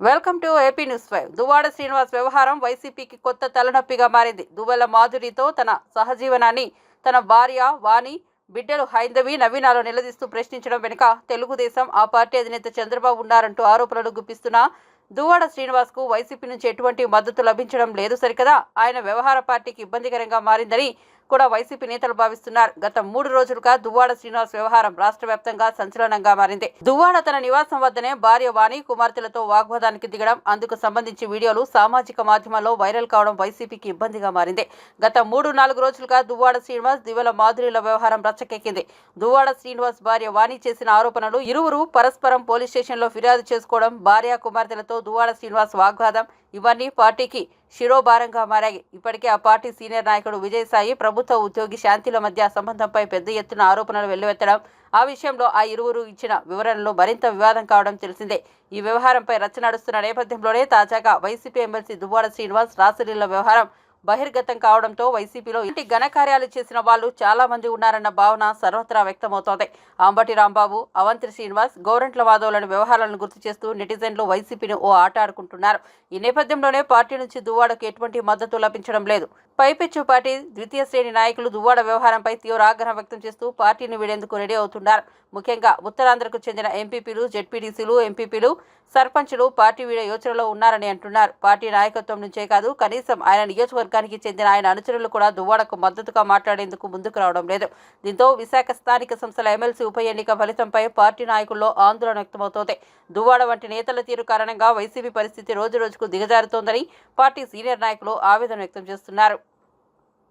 Welcome to AP news 5. Duvvada Srinivas వ్యవహారం వైసీపీకి కొత్త తలనొప్పిగా మారింది. దువ్వెల మాధురితో తన సహజీవనాన్ని తన భార్య వాణి, బిడ్డలు హైందవి, నవీనాలు నిలదీస్తూ ప్రశ్నించడం వెనుక తెలుగుదేశం, ఆ పార్టీ అధినేత చంద్రబాబు ఉన్నారంటూ ఆరోపణలు గుప్పిస్తున్న దువ్వాడ శ్రీనివాస్ కు వైసీపీ నుంచి ఎటువంటి మద్దతు లభించడం లేదు సరికదా, ఆయన వ్యవహార పార్టీకి ఇబ్బందికరంగా మారిందని కూడా వైసీపీ నేతలు భావిస్తున్నారు. గత 3 రోజులుగా దువ్వాడ శ్రీనివాస్ వ్యవహారం రాష్ట్ర వ్యాప్తంగా సంచలనంగా మారింది. దువ్వాడ తన నివాసం వద్దనే భార్య వాణి, కుమార్తెలతో వాగ్వాదానికి దిగడం, అందుకు సంబంధించి వీడియోలు సామాజిక మాధ్యమాల్లో వైరల్ కావడం వైసీపీకి ఇబ్బందిగా మారింది. గత 3-4 రోజులుగా దువ్వాడ శ్రీనివాస్, దివ్వెల మాధురిల వ్యవహారం రచ్చకెక్కింది. దువ్వాడ శ్రీనివాస్ భార్య వాణి చేసిన ఆరోపణలు, ఇరువురు పరస్పరం పోలీస్ స్టేషన్లో ఫిర్యాదు చేసుకోవడం, భార్య కుమార్తెలతో దువ్వాడ శ్రీనివాస్ వాగ్వాదం ఇవన్నీ పార్టీకి శిరోభారంగా మారాయి. ఇప్పటికే ఆ పార్టీ సీనియర్ నాయకుడు విజయసాయి, ప్రభుత్వ ఉద్యోగి శాంతిల మధ్య సంబంధంపై పెద్ద ఎత్తున ఆరోపణలు వెల్లువెత్తడం, ఆ విషయంలో ఆ ఇరువురు ఇచ్చిన వివరణలు మరింత వివాదం కావడం తెలిసిందే. ఈ వ్యవహారంపై రచ్చ నడుస్తున్న నేపథ్యంలోనే తాజాగా వైసీపీ ఎమ్మెల్సీ దువ్వాడ శ్రీనివాస్ రాసలీల వ్యవహారం బహిర్గతం కావడంతో వైసీపీలో ఇంటి ఘనకార్యాలు చేసిన వాళ్ళు చాలా మంది ఉన్నారన్న భావన సర్వత్రా వ్యక్తమవుతోంది. అంబటి రాంబాబు, అవంతి శ్రీనివాస్, గోరంట్ల మాధవ్లను వ్యవహారాలను గుర్తు చేస్తూ నెటిజన్లు వైసీపీని ఓ ఆట ఆడుకుంటున్నారు. ఈ నేపథ్యంలోనే పార్టీ నుంచి దువ్వాడకు ఎటువంటి మద్దతు లభించడం లేదు. పైపెచ్చు పార్టీ ద్వితీయ శ్రేణి నాయకులు దువ్వాడ వ్యవహారంపై తీవ్ర ఆగ్రహం వ్యక్తం చేస్తూ పార్టీని వీడేందుకు రెడీ అవుతున్నారు. ముఖ్యంగా ఉత్తరాంధ్రకు చెందిన ఎంపీపీలు, జెడ్పీటీసీలు, ఎంపీపీలు, సర్పంచులు పార్టీ వీడే యోచనలో ఉన్నారని అంటున్నారు. పార్టీ నాయకత్వం నుంచే కాదు, కనీసం ఆయన నియోజకవర్గానికి చెందిన ఆయన అనుచరులు కూడా దువ్వాడకు మద్దతుగా మాట్లాడేందుకు ముందుకు రావడం లేదు. దీంతో విశాఖ స్థానిక సంస్థల ఎమ్మెల్సీ ఉప ఎన్నిక ఫలితంపై పార్టీ నాయకుల్లో ఆందోళన వ్యక్తమవుతోంది. దువ్వాడ వంటి నేతల తీరు కారణంగా వైసీపీ పరిస్థితి రోజురోజుకు దిగజారుతోందని పార్టీ సీనియర్ నాయకులు ఆవేదన వ్యక్తం చేస్తున్నారు.